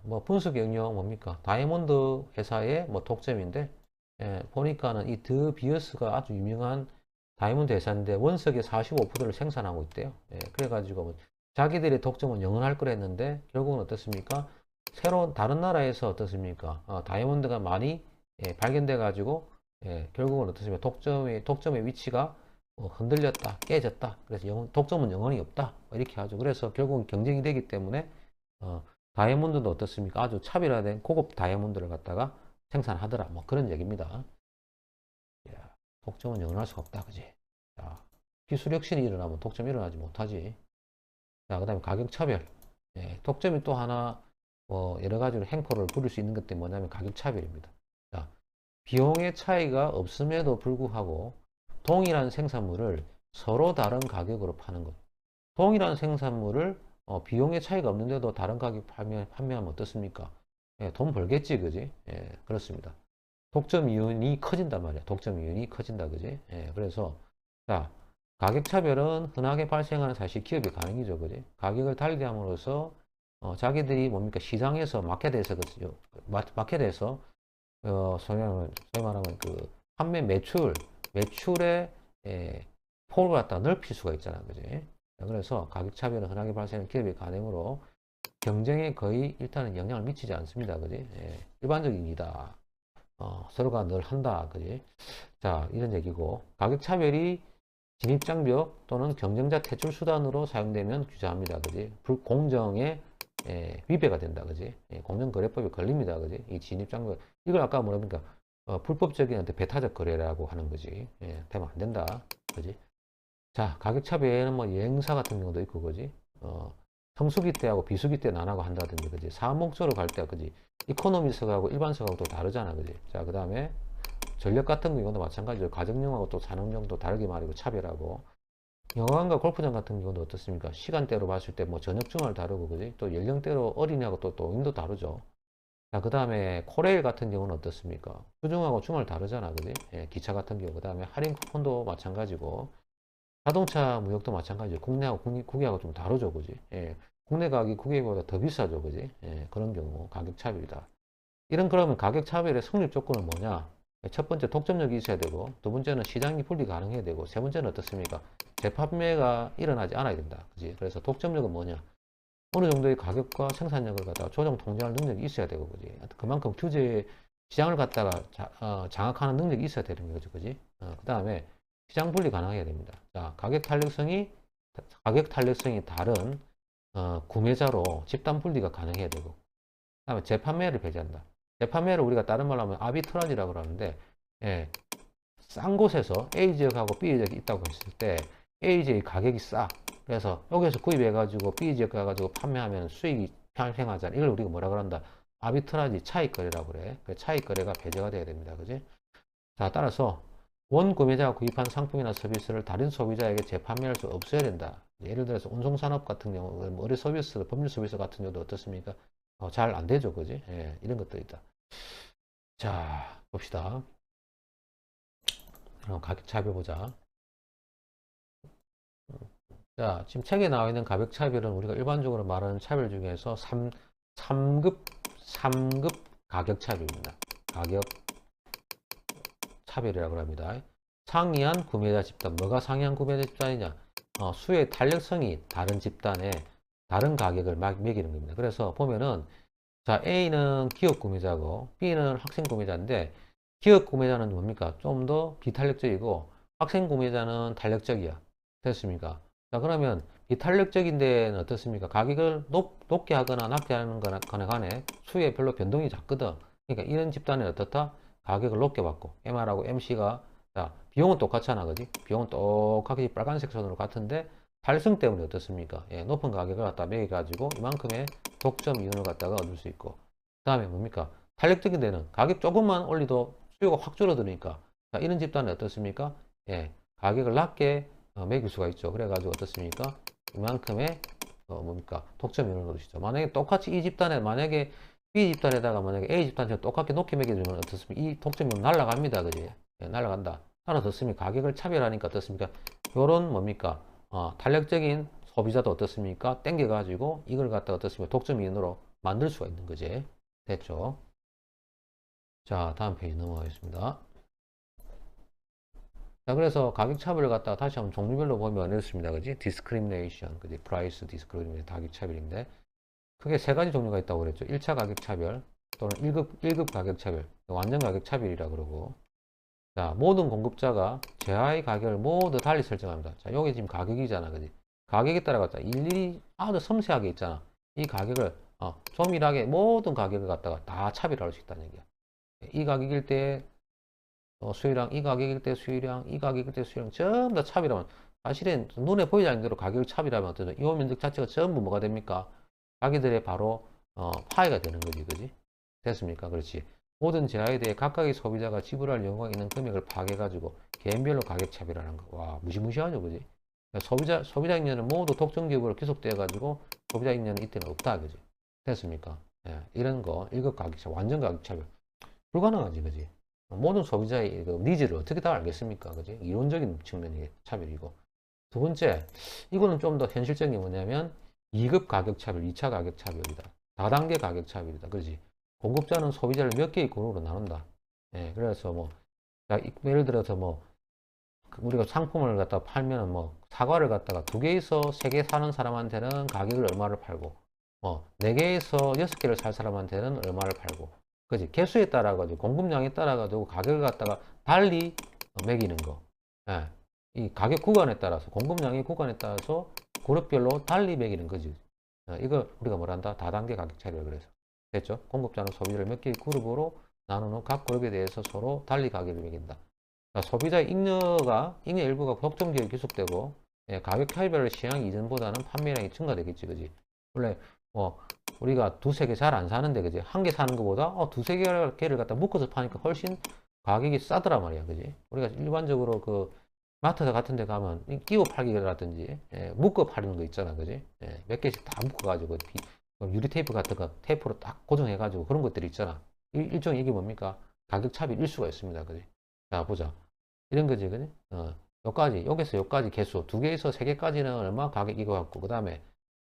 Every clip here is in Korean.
뭐 분석 영역 뭡니까? 다이아몬드 회사의 뭐 독점인데, 보니까는 이 드 비어스가 아주 유명한 다이아몬드 회사인데 원석의 45%를 생산하고 있대요. 그래가지고 뭐 자기들의 독점은 영원할 거라 했는데 결국은 어떻습니까? 새로운 다른 나라에서 어떻습니까? 다이아몬드가 많이 발견돼 가지고 결국은 어떻습니까? 독점의 위치가 흔들렸다, 깨졌다. 그래서 독점은 영원히 없다. 뭐 이렇게 하죠. 그래서 결국은 경쟁이 되기 때문에 어, 다이아몬드도 어떻습니까? 아주 차별화된 고급 다이아몬드를 갖다가 생산하더라. 뭐 그런 얘기입니다. 야, 독점은 영원할 수가 없다. 그지? 자, 기술 혁신이 일어나면 독점이 일어나지 못하지. 자, 그 다음에 가격 차별. 독점이 또 하나, 뭐, 여러 가지로 행포를 부릴 수 있는 것들이 뭐냐면 가격 차별입니다. 자, 비용의 차이가 없음에도 불구하고 동일한 생산물을 서로 다른 가격으로 파는 것. 동일한 생산물을 비용의 차이가 없는데도 다른 가격 판매하면 어떻습니까? 돈 벌겠지, 그지? 그렇습니다. 독점 이윤이 커진단 말이야. 독점 이윤이 커진다, 그지? 그래서, 자, 가격 차별은 흔하게 발생하는 사실 기업의 가능이죠, 그지? 가격을 달리 함으로써, 자기들이 뭡니까? 시장에서 마켓에서, 그죠? 마켓에서, 소위 말하면 그, 판매 매출의, 폭을 갖다 넓힐 수가 있잖아, 그지? 그래서 가격 차별은 흔하게 발생하는 기업의 가능으로 경쟁에 거의 일단은 영향을 미치지 않습니다, 그지? 일반적입니다. 서로가 늘 한다. 그지? 자, 이런 얘기고. 가격 차별이 진입장벽 또는 경쟁자 퇴출 수단으로 사용되면 규제합니다. 그지? 불공정에 위배가 된다. 그지? 공정거래법에 걸립니다. 그지? 이 진입장벽. 이걸 아까 뭐랍니까? 불법적인 배타적 거래라고 하는 거지. 되면 안 된다. 그지? 자, 가격 차별에는 뭐 여행사 같은 경우도 있고, 그지? 성수기 때하고 비수기 때 나눠고 한다든지, 그지? 사업 목적으로 갈 때, 그지? 이코노미석하고 일반석하고 또 다르잖아, 그지? 자, 그 다음에 전력 같은 경우도 마찬가지로 가정용하고 또 산업용도 다르게 말이고 차별하고 영화관과 골프장 같은 경우도 어떻습니까? 시간대로 봤을 때 뭐 저녁 주말 다르고, 그지? 또 연령대로 어린이하고 또 노인도 다르죠. 자, 그 다음에 코레일 같은 경우는 어떻습니까? 주중하고 주말 다르잖아, 그지? 기차 같은 경우, 그 다음에 할인 쿠폰도 마찬가지고 자동차 무역도 마찬가지죠. 국내하고 국외하고 좀 다르죠, 그지? 국내 가격이 국외보다 더 비싸죠, 그지? 그런 경우 가격 차별이다. 이런 그러면 가격 차별의 성립 조건은 뭐냐? 첫 번째 독점력이 있어야 되고, 두 번째는 시장이 분리 가능해야 되고, 세 번째는 어떻습니까? 재판매가 일어나지 않아야 된다, 그지? 그래서 독점력은 뭐냐? 어느 정도의 가격과 생산력을 갖다가 조정 통제할 능력이 있어야 되고, 그지? 그만큼 규제 시장을 갖다가 장악하는 능력이 있어야 되는 거죠, 그지? 그 다음에 시장 분리 가능해야 됩니다. 자, 가격 탄력성이 다른 구매자로 집단 분리가 가능해야 되고, 그다음에 재판매를 배제한다. 재판매를 우리가 다른 말로 하면 아비트라지라고 그러는데, 싼 곳에서 A 지역하고 B 지역이 있다고 했을 때 A 지역의 가격이 싸. 그래서 여기서 구입해가지고 B 지역 가가지고 판매하면 수익이 발생하잖아. 이걸 우리가 뭐라 그런다? 아비트라지 차익거래라고 그래. 그 차익거래가 배제가 돼야 됩니다. 그지? 자, 따라서 원 구매자가 구입한 상품이나 서비스를 다른 소비자에게 재판매할 수 없어야 된다. 예를 들어서 운송산업 같은 경우, 뭐 의료 서비스, 법률 서비스 같은 경우도 어떻습니까? 잘 안 되죠, 그지? 이런 것도 있다. 자, 봅시다. 그럼 가격 차별 보자. 자, 지금 책에 나와 있는 가격 차별은 우리가 일반적으로 말하는 차별 중에서 3급 가격 차별입니다. 가격 차별이라고 합니다. 상이한 구매자 집단. 뭐가 상이한 구매자 집단이냐? 수의 탄력성이 다른 집단에 다른 가격을 매기는 겁니다. 그래서 보면은 자, A는 기업 구매자고 B는 학생 구매자인데 기업 구매자는 뭡니까? 좀 더 비탄력적이고 학생 구매자는 탄력적이야. 됐습니까? 자, 그러면 비탄력적인 데는 어떻습니까? 가격을 높게 하거나 낮게 하는 거나 간에 수에 별로 변동이 작거든. 그러니까 이런 집단은 어떻다? 가격을 높게 받고 MR하고 MC가 자, 비용은 똑같잖아, 그지? 비용은 똑같이 빨간색 선으로 같은데 달성 때문에 어떻습니까? 높은 가격을 갖다 매겨가지고 이만큼의 독점 이윤을 갖다가 얻을 수 있고 그 다음에 뭡니까? 탄력적인 데는 가격 조금만 올리도 수요가 확 줄어드니까 자, 이런 집단은 어떻습니까? 가격을 낮게 매길 수가 있죠. 그래가지고 어떻습니까? 이만큼의 뭡니까? 독점 이윤을 얻으시죠 만약에 똑같이 이 집단에 만약에 B 집단에다가 만약에 A 집단처럼 똑같게 높게 매겨주면 어떻습니까? 이 독점 이윤 날라갑니다. 그지? 날라간다. 하나 더 쓰면 가격을 차별하니까 어떻습니까? 요런 뭡니까? 탄력적인 소비자도 어떻습니까? 땡겨가지고 이걸 갖다가 어떻습니까? 독점 이윤으로 만들 수가 있는 거지. 됐죠? 자, 다음 페이지 넘어가겠습니다. 자, 그래서 가격 차별을 갖다가 다시 한번 종류별로 보면 이렇습니다. 그지? discrimination, 그지? price discrimination, 가격 차별인데, 크게 세 가지 종류가 있다고 그랬죠. 1차 가격 차별, 또는 1급 가격 차별, 완전 가격 차별이라 그러고, 자, 모든 공급자가 제하의 가격을 모두 달리 설정합니다. 자, 여기 지금 가격이잖아. 그지? 가격에 따라 갖다 일일이 아주 섬세하게 있잖아. 이 가격을, 조밀하게 모든 가격을 갖다가 다 차별할 수 있다는 얘기야. 이 가격일 때 수요량, 이 가격일 때 수요량, 이 가격일 때 수요량 전부 다 차별하면 사실은 눈에 보이지 않는 대로 가격을 차별하면 어떠죠? 이 면적 자체가 전부 뭐가 됩니까? 자기들의 바로 파이가 되는 거지, 그지? 됐습니까? 그렇지. 모든 제하에 대해 각각의 소비자가 지불할 여유가 있는 금액을 파악해가지고 개인별로 가격 차별하는 거. 와, 무시무시하죠, 그지? 소비자 인연은 모두 독점 기업으로 귀속돼가지고 소비자 인연은 이때는 없다, 그지? 됐습니까? 예, 이런 거 1급 가격 차별, 완전 가격 차별 불가능하지, 그지? 모든 소비자의 그 니즈를 어떻게 다 알겠습니까? 그지? 이론적인 측면이 차별이고. 두 번째, 이거는 좀 더 현실적인 게 뭐냐면 2급 가격 차별, 2차 가격 차별이다. 다단계 가격 차별이다. 그지? 공급자는 소비자를 몇 개의 그룹으로 나눈다. 예, 그래서 뭐, 예를 들어서 뭐, 우리가 상품을 갖다 팔면 뭐, 사과를 갖다가 2개에서 3개 사는 사람한테는 가격을 얼마를 팔고, 4개에서 6개를 살 사람한테는 얼마를 팔고, 그지? 개수에 따라 가지고 공급량에 따라 가지고 가격을 갖다가 달리 매기는 거. 예. 이 가격 구간에 따라서 공급량의 구간에 따라서 그룹별로 달리 매기는 거지. 이거 우리가 뭐란다? 다단계 가격 차별 그래서 됐죠? 공급자는 소비자를 몇 개의 그룹으로 나눈 후 각 그룹에 대해서 서로 달리 가격을 매긴다. 그러니까 소비자의 잉여 일부가 독점 기업에 기속되고 가격 차별을 시행 이전보다는 판매량이 증가되겠지, 그지? 원래 뭐 우리가 두세 개 잘 안 사는데, 그지? 한 개 사는 것보다, 두세 개를 갖다 묶어서 파니까 훨씬 가격이 싸더란 말이야, 그지? 우리가 일반적으로 그, 마트 같은 데 가면, 끼워 팔기라든지, 묶어 파는 거 있잖아, 그지? 몇 개씩 다 묶어가지고, 유리 테이프 같은 거 테이프로 딱 고정해가지고 그런 것들이 있잖아. 일종의 이게 뭡니까? 가격 차별일 수가 있습니다, 그지? 자, 보자. 이런 거지, 그지? 여기서 여기까지 개수, 2개에서 3개까지는 얼마 가격 이거 같고, 그 다음에,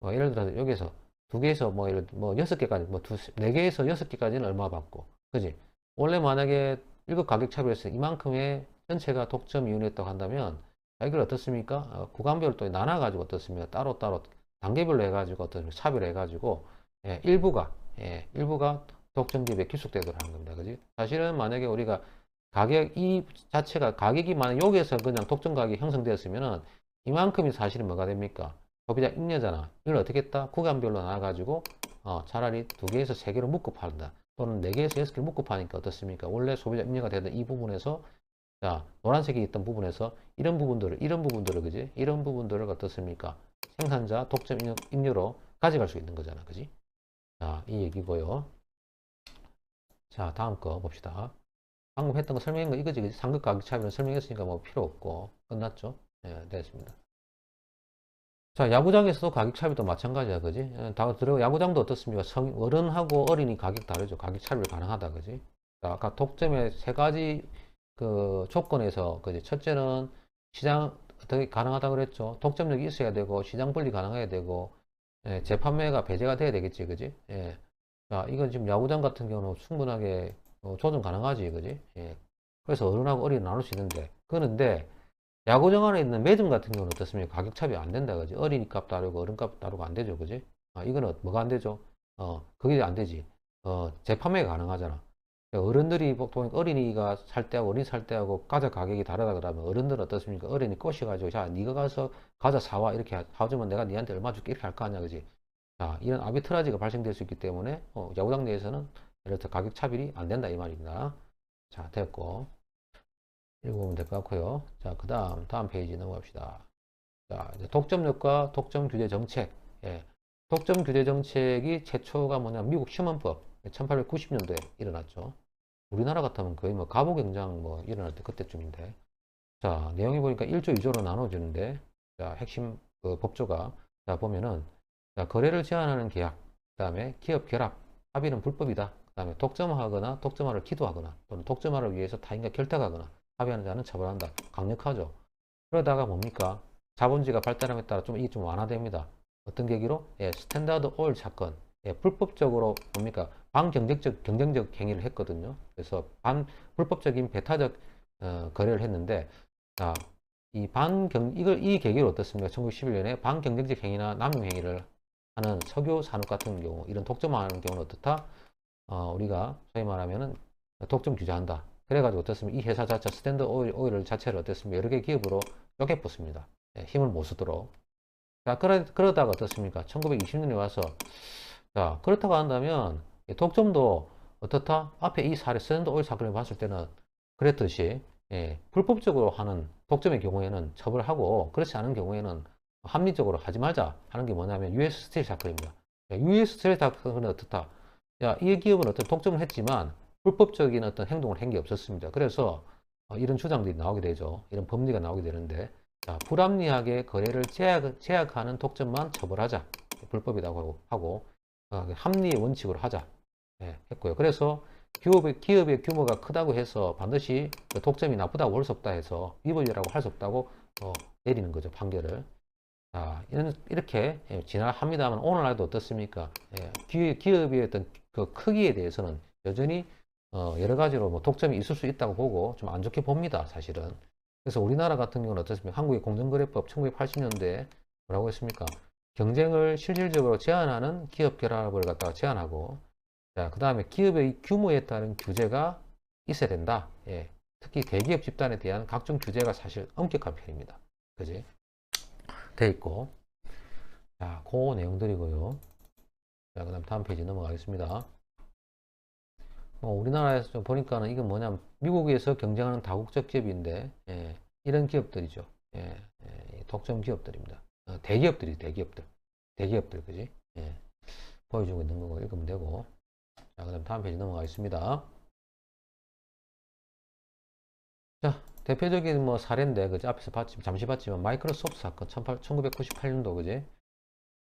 예를 들어서 여기서 2개에서 뭐, 예를 뭐 6개까지, 뭐 4개에서 6개까지는 얼마 받고, 그지? 원래 만약에 1급 가격 차별에서 이만큼의 전체가 독점 이윤이었다고 한다면, 이걸 어떻습니까? 구간별로 또 나눠가지고 어떻습니까? 따로따로 단계별로 해가지고 어떤 차별해가지고, 일부가 독점 기업에 귀속되도록 하는 겁니다. 그지? 사실은 만약에 우리가 이 자체가 가격이 만약 여기에서 그냥 독점 가격이 형성되었으면은 이만큼이 사실은 뭐가 됩니까? 소비자 잉여잖아. 이걸 어떻게 했다? 구간별로 나눠가지고 차라리 2개에서 3개로 묶어 판다. 또는 4개에서 6개를 묶어 파니까 어떻습니까? 원래 소비자 잉여가 되던 이 부분에서 자 노란색이 있던 부분에서 이런 부분들을 그지? 이런 부분들을 어떻습니까? 생산자 독점 잉여로 가져갈 수 있는 거잖아. 그지? 자, 이 얘기고요. 자, 다음 거 봅시다. 방금 했던 거 설명한 거 이거지. 상급 가격 차별은 설명했으니까 뭐 필요 없고 끝났죠? 네, 됐습니다. 자, 야구장에서도 가격 차별도 마찬가지야, 그지? 야구장도 어떻습니까? 어른하고 어린이 가격 다르죠. 가격 차별 가능하다, 그지? 자, 아까 독점의 세 가지 그 조건에서, 그지? 첫째는 시장 어떻게 가능하다 그랬죠? 독점력이 있어야 되고, 시장 분리 가능해야 되고, 재판매가 배제가 돼야 되겠지, 그지? 예. 자, 이건 지금 야구장 같은 경우는 충분하게 조정 가능하지, 그지? 예. 그래서 어른하고 어린이 나눌 수 있는데, 그런데 야구장 안에 있는 매점 같은 경우는 어떻습니까? 가격 차별이 안 된다, 그지? 어린이 값 다르고 어른 값 다르고 안 되죠, 그지? 이거는 뭐가 안 되죠? 그게 안 되지. 재판매가 가능하잖아. 어른들이 보통 어린이가 살 때하고 어린이 살 때하고 과자 가격이 다르다 그러면 어른들은 어떻습니까? 어린이 꼬셔가지고, 자, 네가 가서 과자 사와. 이렇게 사주면 내가 니한테 얼마 줄게. 이렇게 할 거 아니야, 그지? 자, 이런 아비트라지가 발생될 수 있기 때문에, 야구장 내에서는 예를 들어 가격 차별이 안 된다, 이 말입니다. 자, 됐고. 읽어보면 될 것 같고요. 자, 다음 페이지 넘어갑시다. 자, 이제 독점력과 독점 규제 정책. 예. 독점 규제 정책이 최초가 뭐냐, 미국 휴먼법 1890년도에 일어났죠. 우리나라 같으면 거의 뭐 가보경장 뭐 일어날 때 그때쯤인데. 자, 내용이 보니까 1조 2조로 나눠지는데, 자, 핵심 그 법조가, 자, 보면은, 자, 거래를 제한하는 계약, 그 다음에 기업 결합, 합의는 불법이다. 그 다음에 독점하거나 독점화를 기도하거나 또는 독점화를 위해서 타인과 결탁하거나 합의하는 자는 처벌한다. 강력하죠. 그러다가 뭡니까? 자본주의가 발달함에 따라 이게 좀 완화됩니다. 어떤 계기로? 예, 스탠다드 오일 사건. 불법적으로 뭡니까? 경쟁적 행위를 했거든요. 그래서 불법적인 배타적 거래를 했는데, 자, 이 계기로 어떻습니까? 1911년에 반경쟁적 행위나 남용 행위를 하는 석유 산업 같은 경우, 이런 독점하는 경우는 어떻다? 우리가 소위 말하면은 독점 규제한다. 그래가지고 어떻습니까? 이 회사 자체, 스탠드 오일 자체를 어떻습니까? 여러 개 기업으로 쪼개붙습니다. 힘을 못 쓰도록. 자, 그러다가 어떻습니까? 1920년에 와서, 자, 그렇다고 한다면, 독점도 어떻다? 앞에 이 스탠드 오일 사건을 봤을 때는 그랬듯이, 불법적으로 하는 독점의 경우에는 처벌하고, 그렇지 않은 경우에는 합리적으로 하지 말자 하는 게 뭐냐면, US 스틸 사건입니다. US 스틸 사건은 어떻다? 야, 이 기업은 어떤 독점을 했지만, 불법적인 어떤 행동을 한 게 없었습니다. 그래서, 이런 주장들이 나오게 되죠. 이런 법리가 나오게 되는데, 자, 불합리하게 거래를 제약하는 독점만 처벌하자. 불법이라고 하고, 합리의 원칙으로 하자. 했고요. 그래서 기업의 규모가 크다고 해서 반드시 독점이 나쁘다고 볼 수 없다 해서 위법이라고 할 수 없다고 내리는 거죠. 판결을. 자, 이렇게 진화합니다만 오늘날도 어떻습니까? 기업의 어떤 그 크기에 대해서는 여전히 여러 가지로 뭐 독점이 있을 수 있다고 보고 좀 안 좋게 봅니다. 사실은. 그래서 우리나라 같은 경우는 어떻습니까? 한국의 공정거래법 1980년대에 뭐라고 했습니까? 경쟁을 실질적으로 제한하는 기업 결합을 갖다가 제한하고, 자, 그 다음에 기업의 규모에 따른 규제가 있어야 된다. 특히 대기업 집단에 대한 각종 규제가 사실 엄격한 편입니다. 그지? 돼 있고. 자, 그 내용들이고요. 자, 그 다음 다음 페이지 넘어가겠습니다. 우리나라에서 좀 보니까는 이건 뭐냐면 미국에서 경쟁하는 다국적 기업인데, 이런 기업들이죠. 독점 기업들입니다. 대기업들, 그지? 보여주고 있는 거고 읽으면 되고. 자, 그 다음 다음 페이지 넘어가겠습니다. 자, 대표적인 뭐 사례인데, 그지? 앞에서 잠시 봤지만, 마이크로소프트 사건, 1998년도, 그지?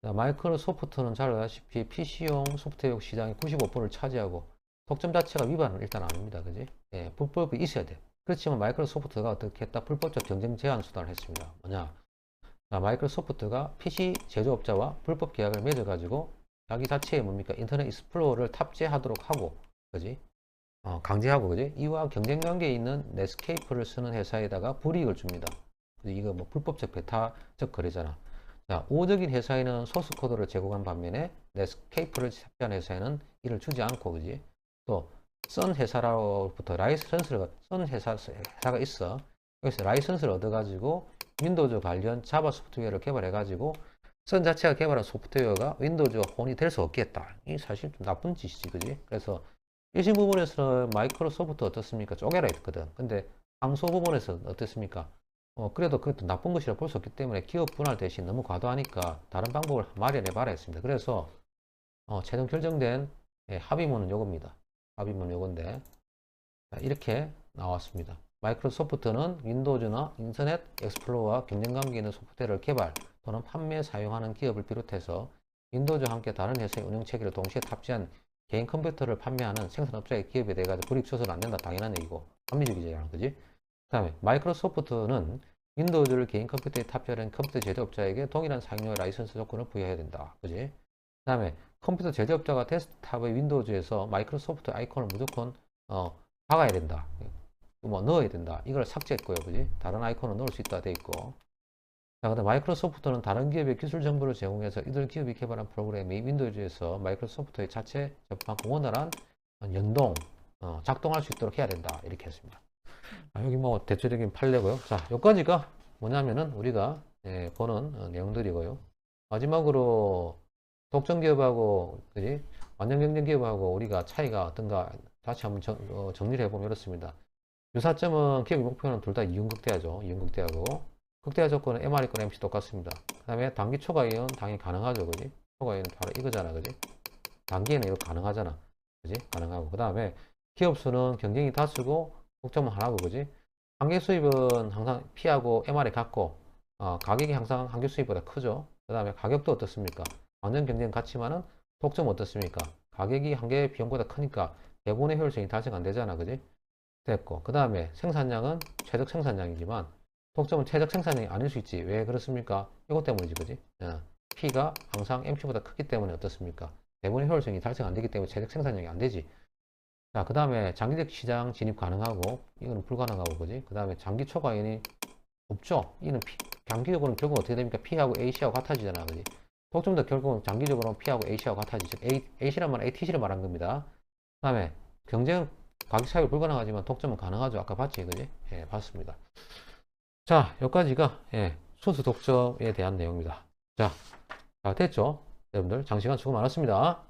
자, 마이크로소프트는 잘 알다시피 PC용 소프트웨어 시장의 95%를 차지하고, 독점 자체가 위반은 일단 아닙니다, 그지? 불법이 있어야 돼. 그렇지만 마이크로소프트가 어떻게 했다? 불법적 경쟁 제한 수단을 했습니다. 뭐냐? 자, 마이크로소프트가 PC 제조업자와 불법 계약을 맺어가지고, 자기 자체의 뭡니까? 인터넷 익스플로러를 탑재하도록 하고, 그지? 강제하고, 그지? 이와 경쟁 관계에 있는 넷스케이프를 쓰는 회사에다가 불이익을 줍니다. 이거 뭐 불법적 배타적 거래잖아. 자, 우호적인 회사에는 소스 코드를 제공한 반면에 넷스케이프를 탑재한 회사에는 이를 주지 않고, 그지? 또, 썬 회사로부터 썬 회사가 있어. 여기서 라이선스를 얻어가지고 윈도우즈 관련 자바 소프트웨어를 개발해가지고 썬 자체가 개발한 소프트웨어가 윈도우즈와 혼이 될 수 없겠다. 이 사실 좀 나쁜 짓이지, 그지? 그래서 일신 부분에서는 마이크로소프트 어떻습니까? 쪼개라 했거든. 근데 상소 부분에서 어떻습니까? 그래도 그것도 나쁜 것이라 볼 수 없기 때문에 기업 분할 대신 너무 과도하니까 다른 방법을 마련해 봐라 했습니다. 그래서 최종 결정된 합의문은 요겁니다. 합의문은 요건데 이렇게 나왔습니다. 마이크로소프트는 윈도우즈나 인터넷 익스플로러와 경쟁 관계 있는 소프트웨어를 개발 또는 판매 사용하는 기업을 비롯해서 윈도우즈와 함께 다른 회사의 운영 체계를 동시에 탑재한 개인 컴퓨터를 판매하는 생산업자의 기업에 대해 가지고 불이익 줘서는 안 된다. 당연한 얘기고 합리적이잖아, 그지? 그 다음에 마이크로소프트는 윈도우즈를 개인 컴퓨터에 탑재하는 컴퓨터 제조업자에게 동일한 사용료의 라이선스 조건을 부여해야 된다, 그지? 그 다음에 컴퓨터 제조업자가 데스크탑의 윈도우즈에서 마이크로소프트 아이콘을 무조건 박아야 된다. 뭐 넣어야 된다. 이걸 삭제했고요, 그지? 다른 아이콘을 넣을 수 있다 돼 있고. 자, 근데 마이크로소프트는 다른 기업의 기술 정보를 제공해서 이들 기업이 개발한 프로그램이 윈도우즈에서 마이크로소프트의 자체 접근하고 원활한 연동, 작동할 수 있도록 해야 된다. 이렇게 했습니다. 여기 뭐 대체적인 판례고요. 자, 여기까지가 뭐냐면은 우리가 보는 내용들이고요. 마지막으로 독점 기업하고, 그지? 완전 경쟁 기업하고 우리가 차이가 어떤가 다시 한번 정리를 해보면 이렇습니다. 유사점은 기업의 목표는 둘 다 이윤극대화죠. 이윤극대화고. 극대화 조건은 MR이건 MC 똑같습니다. 그 다음에 단기 초과이익은 당연히 가능하죠. 그지? 초과이익은 바로 이거잖아. 그지? 단기에는 이거 가능하잖아. 그지? 가능하고. 그 다음에 기업 수는 경쟁이 다수고 독점은 하나고. 그지? 한계 수입은 항상 P하고 MR이 같고, 가격이 항상 한계 수입보다 크죠. 그 다음에 가격도 어떻습니까? 완전 경쟁 같지만은 독점은 어떻습니까? 가격이 한계 비용보다 크니까 대부분의 효율성이 달성 안 되잖아. 그지? 됐고. 그 다음에 생산량은 최적 생산량이지만 독점은 최적 생산량이 아닐 수 있지. 왜 그렇습니까? 이것 때문이지, 그지? P가 항상 MC보다 크기 때문에 어떻습니까? 배분의 효율성이 달성 안 되기 때문에 최적 생산량이 안 되지. 자, 그 다음에 장기적 시장 진입 가능하고, 이거는 불가능하고, 그지? 그 다음에 장기 초과연이 없죠. 이는 장기적으로는 결국 어떻게 됩니까? P하고 AC하고 같아지잖아, 그지? 독점도 결국은 장기적으로 P하고 AC하고 같아지죠. AC란 말은 ATC를 말한 겁니다. 그 다음에 경쟁 가격 차이가 불가능하지만 독점은 가능하죠. 아까 봤지, 그지? 예, 봤습니다. 자, 여기까지가 순수 독점에 대한 내용입니다. 자, 됐죠? 여러분들 장시간 수고 많았습니다.